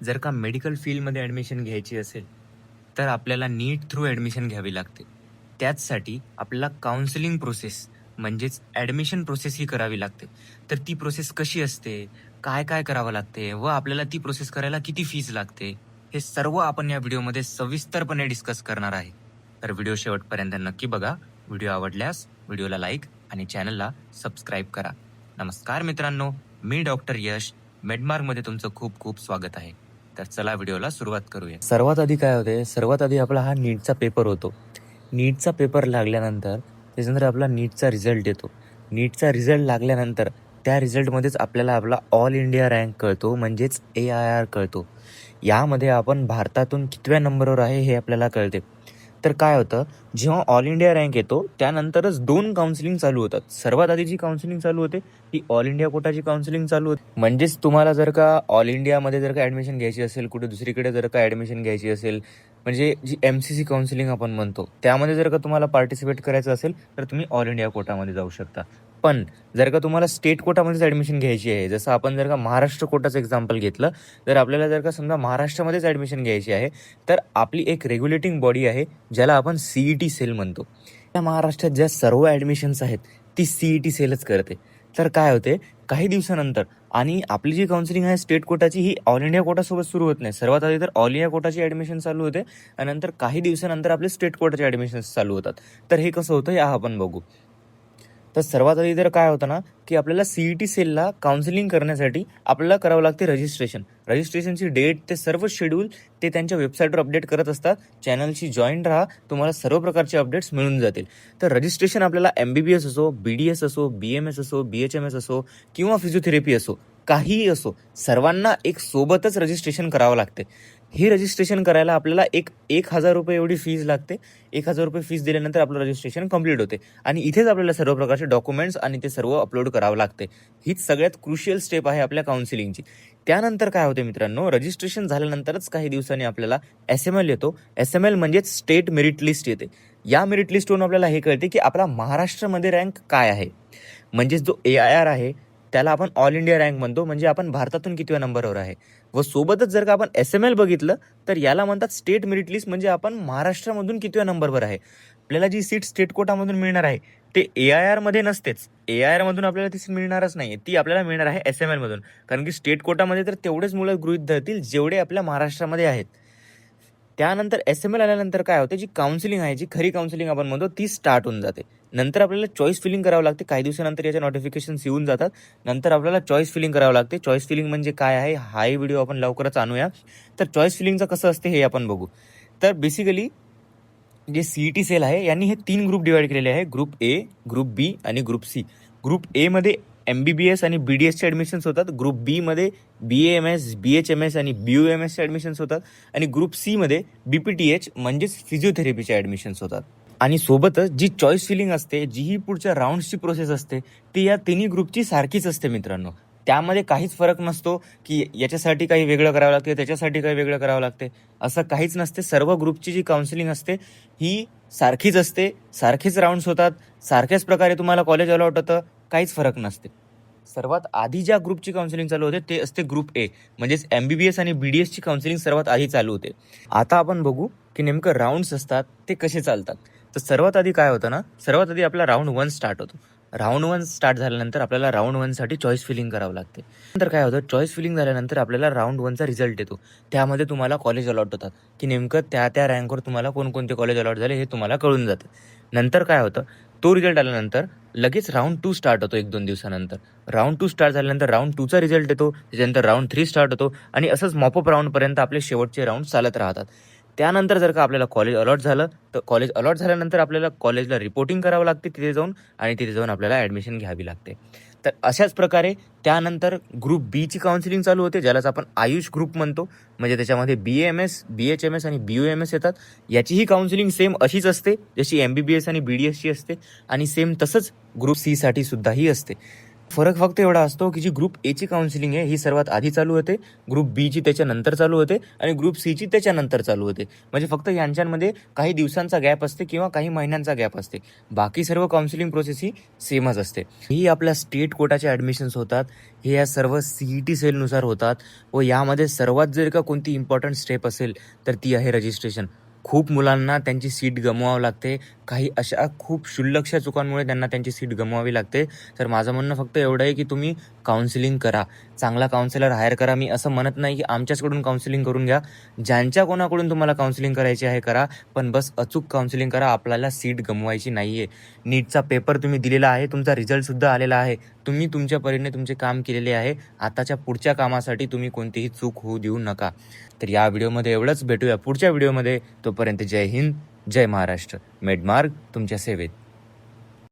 जर का मेडिकल फील्डमध्ये ॲडमिशन घ्यायची असेल, तर आपल्याला नीट थ्रू ॲडमिशन घ्यावी लागते. त्याचसाठी आपल्याला काउन्सिलिंग प्रोसेस म्हणजेच ॲडमिशन प्रोसेस ही करावी लागते. तर ती प्रोसेस कशी असते, काय-काय करावं लागते व आपल्याला ती प्रोसेस करायला किती फीज लागते, हे सर्व आपण या व्हिडिओमध्ये सविस्तरपणे डिस्कस करणार आहे. तर व्हिडिओ शेवटपर्यंत नक्की बघा. व्हिडिओ आवडल्यास व्हिडिओला लाईक आणि चॅनलला सबस्क्राईब करा. नमस्कार मित्रांनो, मी डॉक्टर यश. मेडमार्कमध्ये तुमचं खूप खूप स्वागत आहे. तर चला व्हिडिओला सुरुवात करूया. सर्वात आधी काय होते, सर्वात आधी आपला हा नीटचा पेपर होतो. नीटचा पेपर लागल्यानंतर त्याच्यानंतर आपला नीटचा रिझल्ट येतो. नीटचा रिझल्ट लागल्यानंतर त्या रिझल्टमध्येच आपल्याला आपला ऑल इंडिया रँक कळतो, म्हणजेच AIR कळतो. यामध्ये आपण भारतातून कितव्या नंबरवर आहे हे आपल्याला कळते. तर काय होतं, जेव्हा ऑल इंडिया रँक येतो त्यानंतरच 2 काउन्सिलिंग चालू होतात. सर्वात आधी जी काउन्सिलिंग चालू होते ती ऑल इंडिया कोटाची काउन्सिलिंग चालू होते. म्हणजेच तुम्हाला जर का ऑल इंडियामध्ये जर का ॲडमिशन घ्यायची असेल, कुठे दुसरीकडे जर का ॲडमिशन घ्यायची असेल, म्हणजे जी MCC काउन्सिलिंग आपण म्हणतो, त्यामध्ये जर का तुम्हाला पार्टिसिपेट करायचं असेल तर तुम्ही ऑल इंडिया कोटामध्ये जाऊ शकता. पण जर का तुम्हाला स्टेट कोटामध्येच ॲडमिशन घ्यायची आहे, जसं आपण जर का महाराष्ट्र कोटाचं एक्झाम्पल घेतलं, तर आपल्याला जर का समजा महाराष्ट्रामध्येच ॲडमिशन घ्यायची आहे, तर आपली एक रेग्युलेटिंग बॉडी आहे ज्याला आपण CET सेल म्हणतो. त्या महाराष्ट्रात ज्या सर्व ॲडमिशन्स आहेत ती CET सेलच करते. तर काय होते, काही दिवसानंतर आणि आपली जी काउन्सिलिंग आहे स्टेट कोटाची ही ऑल इंडिया कोटासोबत सुरू होत नाही. सर्वात आधी तर ऑल इंडिया कोटाची ॲडमिशन चालू होते आणि नंतर काही दिवसानंतर आपले स्टेट कोटाचे ॲडमिशन्स चालू होतात. तर हे कसं होतं या आपण बघू. तर सर्वात आधी तर काय होतं ना, की आपल्याला CET सेलला काउन्सिलिंग करण्यासाठी आपल्याला करावं लागते रजिस्ट्रेशन. रजिस्ट्रेशनची डेट ते सर्व शेड्यूल ते त्यांच्या वेबसाईटवर अपडेट करत असतात. चॅनलशी जॉईन राहा, तुम्हाला सर्व प्रकारचे अपडेट्स मिळून जातील. तर रजिस्ट्रेशन आपल्याला MBBS असो, BDS असो, BMS असो, BHMS असो किंवा फिजिओथेरपी असो, काहीही असो, सर्वांना एक सोबतच रजिस्ट्रेशन करावं लागते. हे रजिस्ट्रेशन करायला आपल्याला 1,000 रुपये एवढी फीज लागते. 1,000 रुपये फीज दिल्यानंतर आपलं रजिस्ट्रेशन कंप्लीट होते आणि इथेच आपल्याला सर्व प्रकारचे डॉक्युमेंट्स आणि ते सर्व अपलोड करावं लागते. हीच सगळ्यात क्रुशियल स्टेप आहे आपल्या काउन्सिलिंगची. त्यानंतर काय होते मित्रांनो, रजिस्ट्रेशन झाल्यानंतरच काही दिवसांनी आपल्याला SML येतो. SML म्हणजेच स्टेट मेरिट लिस्ट येते. या मेरिट लिस्टवरून आपल्याला हे कळते की आपला महाराष्ट्रामध्ये रँक काय आहे. म्हणजेच जो AIR आहे त्याला आपण ऑल इंडिया रँक म्हणतो, म्हणजे आपण भारतातून कितव्या नंबरवर आहे. व सोबतच जर का आपण SML बघितलं तर याला म्हणतात स्टेट मेरिट लिस्ट, म्हणजे आपण महाराष्ट्रामधून कितव्या नंबरवर आहे. आपल्याला जी सीट स्टेट कोटामधून मिळणार आहे ते AIR मध्ये नसतेच. AIR मधून आपल्याला ती सीट मिळणारच नाही, ती आपल्याला मिळणार आहे SML मधून. कारण की स्टेट कोटामध्ये तर तेवढेच मुलं गृहीत धरतील जेवढे आपल्या महाराष्ट्रामध्ये आहेत. त्यानंतर SML आल्यानंतर काय होते, जी काउन्सिलिंग आहे, जी खरी काउन्सिलिंग आपण म्हणतो, ती स्टार्ट होऊन जाते. नंतर आपल्याला चॉईस फिलिंग करावं लागते. काही दिवसानंतर याच्या नोटिफिकेशन्स येऊन जातात. नंतर आपल्याला चॉईस फिलिंग करावं लागते. चॉईस फिलिंग म्हणजे काय आहे हाही व्हिडिओ आपण लवकरच आणूया. तर चॉईस फिलिंगचं कसं असते हे आपण बघू. तर बेसिकली जे CET सेल आहे यांनी हे 3 ग्रुप डिवाइड केलेले आहे. ग्रुप A, ग्रुप B आणि ग्रुप C. ग्रुप A मध्ये MBBS आणि BDSचे ॲडमिशन्स होतात. ग्रुप B मध्ये BAMS, BHMS आणि BUMSचे ॲडमिशन्स होतात आणि ग्रुप C मध्ये BPTH म्हणजेच फिजिओथेरपीचे ॲडमिशन्स होतात. आणि सोबतच जी चॉईस फिलिंग असते, जी ही पुढच्या राऊंड्सची प्रोसेस असते, ती या तिन्ही ग्रुपची सारखीच असते मित्रांनो. त्यामध्ये काहीच फरक नसतो की याच्यासाठी काही वेगळं करावं लागते, त्याच्यासाठी काही वेगळं करावं लागते, असं काहीच नसते. सर्व ग्रुपची जी काउन्सिलिंग असते ही सारखीच असते. सारखेच राऊंड्स होतात, सारख्याच प्रकारे तुम्हाला कॉलेज अलॉट होतं, काहीच फरक नसते. सर्वात आधी ज्या ग्रुपची काउन्सिलिंग चालू होते ते असते ग्रुप A, म्हणजेच MBBS आणि BDSची काउन्सिलिंग सर्वात आधी चालू होते. आता आपण बघू की नेमकं राऊंड्स असतात ते कसे चालतात. तर सर्वात आधी काय होतं ना, सर्वात आधी आपला राऊंड 1 स्टार्ट होतो. राऊंड 1 स्टार्ट झाल्यानंतर आपल्याला राऊंड 1 साठी चॉईस फिलिंग करावं लागते. नंतर काय होतं, चॉईस फिलिंग झाल्यानंतर आपल्याला राऊंड 1चा रिझल्ट येतो. त्यामध्ये तुम्हाला कॉलेज अलॉट होतात की नेमकं त्या त्या रँकवर तुम्हाला कोणकोणते कॉलेज अलॉट झाले हे तुम्हाला कळून जातं. नंतर काय होतं, तो रिझल्ट आल्यानंतर लगेच राऊंड 2 स्टार्ट होतो 1-2 दिवसानंतर. राऊंड 2 स्टार्ट झाल्यानंतर राऊंड 2चा रिझल्ट येतो. त्याच्यानंतर राऊंड 3 स्टार्ट होतो आणि असंच मॉपअप राऊंडपर्यंत आपले शेवटचे राऊंड चालत राहतात. त्यानंतर जर का आपल्याला कॉलेज अलॉट झालं तर कॉलेज अलॉट झाल्यानंतर आपल्याला कॉलेजला रिपोर्टिंग करावं लागते तिथे जाऊन आणि तिथे जाऊन आपल्याला ॲडमिशन घ्यावी लागते. तर अशाच प्रकारे त्यानंतर ग्रुप Bची काउन्सिलिंग चालू होते, ज्यालाच आपण आयुष ग्रुप म्हणतो. म्हणजे त्याच्यामध्ये BAMS, BHMS आणि BUMS येतात. याचीही काउन्सिलिंग सेम अशीच असते जशी MBBS आणि BDSची असते आणि सेम तसंच ग्रुप C साठी सुद्धाही असते. फरक फक्त एवढा असतो की जी ग्रुप एची काउन्सिलिंग आहे ही सर्वात आधी चालू होते, ग्रुप बीची त्याच्यानंतर चालू होते आणि ग्रुप सीची त्याच्यानंतर चालू होते. म्हणजे फक्त यांच्यामध्ये काही दिवसांचा गॅप असते किंवा काही महिन्यांचा गॅप असते. बाकी सर्व काउन्सिलिंग प्रोसेस ही सेमच असते. ही आपल्या स्टेट कोटाचे ॲडमिशन्स होतात. हे या सर्व CET सेलनुसार होतात व यामध्ये सर्वात जर का कोणती इम्पॉर्टंट स्टेप असेल तर ती आहे रजिस्ट्रेशन. खूप मुलांना त्यांची सीट गमवावं लागते. काही अशा खूप क्षुल्लकशा चुकांमुळे त्यांना त्यांची सीट गमवावी लागते. तर माझं म्हणणं फक्त एवढं आहे की तुम्ही काउन्सिलिंग करा. चांगला काउन्सिलर हायर करा. मी असं म्हणत नाही की आमच्याचकडून काउन्सिलिंग करून घ्या. ज्यांच्या कोणाकडून तुम्हाला काउन्सिलिंग करायची आहे करा. पण बस अचूक काउन्सिलिंग करा. आपल्याला सीट गमवायची नाही आहे. नीटचा पेपर तुम्ही दिलेला आहे. तुमचा रिझल्टसुद्धा आलेला आहे. तुम्ही तुमच्या परीने तुमचे काम केलेले आहे. आताच्या पुढच्या कामासाठी तुम्ही कोणतीही चूक होऊ देऊ नका. तर या व्हिडिओमध्ये एवढंच. भेटूया पुढच्या व्हिडिओमध्ये. तोपर्यंत जय हिंद, जय महाराष्ट्र. मेडमार्ग तुमच्या सेवेत.